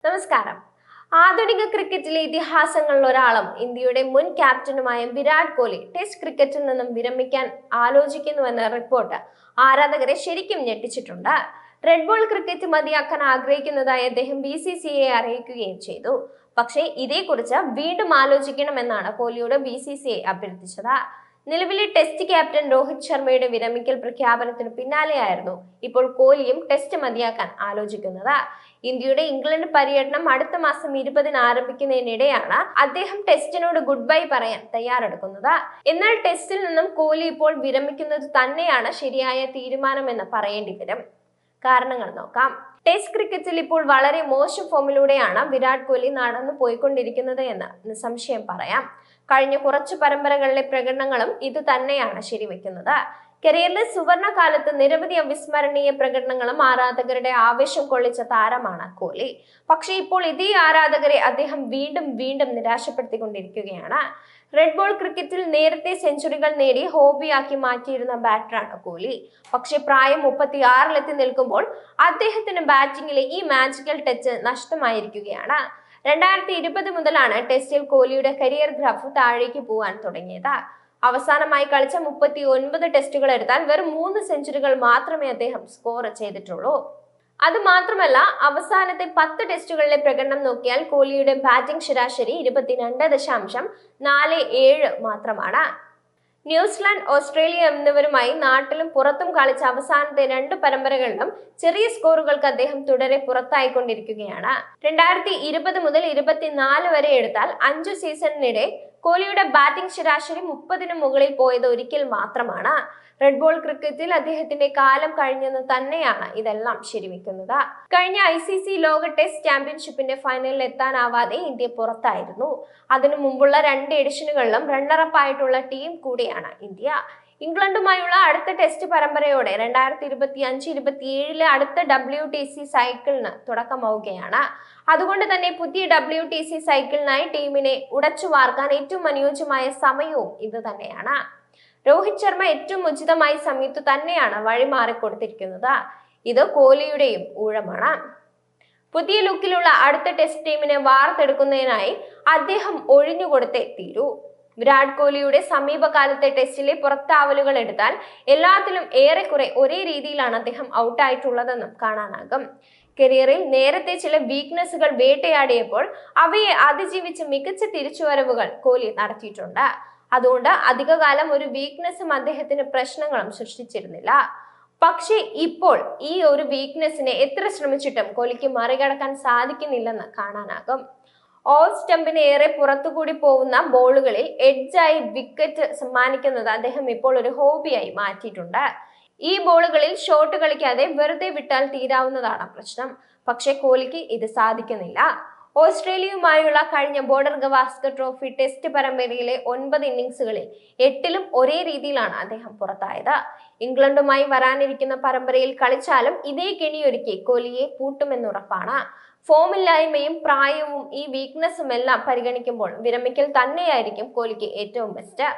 നമസ്കാരം. ആധുനിക ക്രിക്കറ്റിലെ ഇതിഹാസങ്ങളിൽ ഒരാളും ഇന്ത്യയുടെ മുൻ ക്യാപ്റ്റനുമായ വിരാട് കോഹ്ലി ടെസ്റ്റ് ക്രിക്കറ്റിൽ നിന്നും വിരമിക്കാൻ ആലോചിക്കുന്നുവെന്ന റിപ്പോർട്ട് ആരാധകരെ ശരിക്കും ഞെട്ടിച്ചിട്ടുണ്ട്. റെഡ് ബോൾ ക്രിക്കറ്റ് മതിയാക്കാൻ ആഗ്രഹിക്കുന്നതായി അദ്ദേഹം BCCI അറിയിക്കുകയും ചെയ്തു. പക്ഷേ ഇതേക്കുറിച്ച് വീണ്ടും ആലോചിക്കണമെന്നാണ് കോഹ്ലിയോട് BCCI അഭ്യർത്ഥിച്ചത്. നിലവിലെ ടെസ്റ്റ് ക്യാപ്റ്റൻ രോഹിത് ശർമ്മയുടെ വിരമിക്കൽ പ്രഖ്യാപനത്തിന് പിന്നാലെയായിരുന്നു ഇപ്പോൾ കോഹ്ലിയും ടെസ്റ്റ് മതിയാക്കാൻ ആലോചിക്കുന്നത്. ഇന്ത്യയുടെ ഇംഗ്ലണ്ട് പര്യടനം അടുത്ത മാസം 20-ന് ആരംഭിക്കുന്നതിനിടെയാണ് അദ്ദേഹം ടെസ്റ്റിനോട് ഗുഡ് ബൈ പറയാൻ തയ്യാറെടുക്കുന്നത്. എന്നാൽ ടെസ്റ്റിൽ നിന്നും കോഹ്ലി ഇപ്പോൾ വിരമിക്കുന്നത് തന്നെയാണ് ശരിയായ തീരുമാനമെന്ന് പറയേണ്ടി വരും. കാരണങ്ങൾ നോക്കാം. ടെസ്റ്റ് ക്രിക്കറ്റിൽ ഇപ്പോൾ വളരെ മോശം ഫോമിലൂടെയാണ് വിരാട് കോഹ്ലി നടന്നു പോയിക്കൊണ്ടിരിക്കുന്നത് എന്ന് നിസ്സംശയം പറയാം. കഴിഞ്ഞ കുറച്ചു പരമ്പരകളിലെ പ്രകടനങ്ങളും ഇത് തന്നെയാണ് ശരിവെക്കുന്നത്. കരിയറിലെ സുവർണ കാലത്ത് നിരവധി അവിസ്മരണീയ പ്രകടനങ്ങളും ആരാധകരുടെ ആവേശം കൊള്ളിച്ച താരമാണ് കോഹ്ലി. പക്ഷേ ഇപ്പോൾ ഇതേ ആരാധകരെ അദ്ദേഹം വീണ്ടും നിരാശപ്പെടുത്തിക്കൊണ്ടിരിക്കുകയാണ്. റെഡ് ബോൾ ക്രിക്കറ്റിൽ നേരത്തെ സെഞ്ചുറികൾ നേടി ഹോബിയാക്കി മാറ്റിയിരുന്ന ബാറ്ററാണ് കോഹ്ലി. പക്ഷേ പ്രായം 36-ലെത്തി നിൽക്കുമ്പോൾ അദ്ദേഹത്തിന് ബാറ്റിംഗിലെ ഈ മാജിക്കൽ ടച്ച് നഷ്ടമായിരിക്കുകയാണ്. 2020 മുതലാണ് ടെസ്റ്റിൽ കോഹ്ലിയുടെ കരിയർ ഗ്രാഫ് താഴേക്ക് പോകാൻ തുടങ്ങിയത്. അവസാനമായി കളിച്ച 39 ടെസ്റ്റുകൾ എടുത്താൽ വെറും 3 സെഞ്ചുറികൾ മാത്രമേ അദ്ദേഹം സ്കോർ ചെയ്തിട്ടുള്ളൂ. അത് മാത്രമല്ല, അവസാനത്തെ 10 ടെസ്റ്റുകളിലെ പ്രകടനം നോക്കിയാൽ കോഹ്ലിയുടെ ബാറ്റിംഗ് ശരാശരി 22.47 മാത്രമാണ്. ന്യൂസിലാൻഡ്, ഓസ്ട്രേലിയ എന്നിവരുമായി നാട്ടിലും പുറത്തും കളിച്ച അവസാനത്തെ 2 പരമ്പരകളിലും ചെറിയ സ്കോറുകൾക്ക് അദ്ദേഹം തുടരെ പുറത്തായിക്കൊണ്ടിരിക്കുകയാണ്. 2020 മുതൽ 24 വരെ എടുത്താൽ 5 സീസണിനിടെ കോഹ്ലിയുടെ ബാറ്റിംഗ് ശരാശരി 30-ന് മുകളിൽ പോയത് ഒരിക്കൽ മാത്രമാണ്. റെഡ് ബോൾ ക്രിക്കറ്റിൽ അദ്ദേഹത്തിന്റെ കാലം കഴിഞ്ഞെന്ന് തന്നെയാണ് ഇതെല്ലാം ശരിവെക്കുന്നത്. കഴിഞ്ഞ ICC ലോക ടെസ്റ്റ് ചാമ്പ്യൻഷിപ്പിന്റെ ഫൈനലിൽ എത്താനാവാതെ ഇന്ത്യ പുറത്തായിരുന്നു. അതിനു മുമ്പുള്ള 2 എഡിഷനുകളിലും റണ്ണറപ്പ് ആയിട്ടുള്ള ടീം കൂടിയാണ് ഇന്ത്യ. ഇംഗ്ലണ്ടുമായുള്ള അടുത്ത ടെസ്റ്റ് പരമ്പരയോടെ 2025-27 അടുത്ത WTC സൈക്കിളിന് തുടക്കമാവുകയാണ്. അതുകൊണ്ട് തന്നെ പുതിയ WTC സൈക്കിളിനായി ടീമിനെ ഉടച്ചു വാർക്കാൻ ഏറ്റവും അനുയോജ്യമായ സമയവും ഇത് തന്നെയാണ്. രോഹിത് ശർമ്മ ഏറ്റവും ഉചിതമായ സമയത്തു തന്നെയാണ് വഴിമാറിക്കൊടുത്തിരിക്കുന്നത്. ഇത് കോഹ്ലിയുടെയും ഊഴമാണ്. പുതിയ ലുക്കിലുള്ള അടുത്ത ടെസ്റ്റ് ടീമിനെ വാർത്തെടുക്കുന്നതിനായി അദ്ദേഹം ഒഴിഞ്ഞുകൊടുത്തേ തീരൂ. വിരാട് കോഹ്ലിയുടെ സമീപകാലത്തെ ടെസ്റ്റിലെ പുറത്താവലുകൾ എടുത്താൽ എല്ലാത്തിലും ഏറെക്കുറെ ഒരേ രീതിയിലാണ് അദ്ദേഹം ഔട്ടായിട്ടുള്ളതെന്നും കാണാനാകും. കരിയറിൽ നേരത്തെ ചില വീക്ക്നെസ്സുകൾ വേട്ടയാടിയപ്പോൾ അവയെ അതിജീവിച്ച് മികച്ച തിരിച്ചുവരവുകൾ കോഹ്ലി നടത്തിയിട്ടുണ്ട്. അതുകൊണ്ട് അധികകാലം ഒരു വീക്ക്നെസ്സും അദ്ദേഹത്തിന് പ്രശ്നങ്ങളും സൃഷ്ടിച്ചിരുന്നില്ല. പക്ഷേ ഇപ്പോൾ ഈ ഒരു വീക്ക്നെസ്സിനെ എത്ര ശ്രമിച്ചിട്ടും കോഹ്ലിക്ക് മറികടക്കാൻ സാധിക്കുന്നില്ലെന്ന് കാണാനാകും. ഓഫ് സ്റ്റംപിന് ഏറെ പുറത്തുകൂടി പോകുന്ന ബോളുകളിൽ എഡ്ജായി വിക്കറ്റ് സമ്മാനിക്കുന്നത് അദ്ദേഹം ഇപ്പോൾ ഒരു ഹോബിയായി മാറ്റിയിട്ടുണ്ട്. ഈ ബോളുകളിൽ ഷോട്ട് കളിക്കാതെ വെറുതെ വിട്ടാൽ തീരാവുന്നതാണ് പ്രശ്നം. പക്ഷേ കോഹ്ലിക്ക് ഇത് സാധിക്കുന്നില്ല. ഓസ്ട്രേലിയയുമായുള്ള കഴിഞ്ഞ ബോർഡർ ഗവാസ്കർ ട്രോഫി ടെസ്റ്റ് പരമ്പരയിലെ 9 ഇന്നിംഗ്സുകളിൽ 8-ലും ഒരേ രീതിയിലാണ് അദ്ദേഹം പുറത്തായത്. ഇംഗ്ലണ്ടുമായി വരാനിരിക്കുന്ന പരമ്പരയിൽ കളിച്ചാലും ഇതേ കെണിയൊരുക്കി കോഹ്ലിയെ പൂട്ടുമെന്നുറപ്പാണ്. ഫോമില്ലായ്മയും പ്രായവും ഈ വീക്ക്നെസ്സും എല്ലാം പരിഗണിക്കുമ്പോൾ വിരമിക്കൽ തന്നെയായിരിക്കും കോഹ്ലിക്ക് ഏറ്റവും ബെസ്റ്റ്.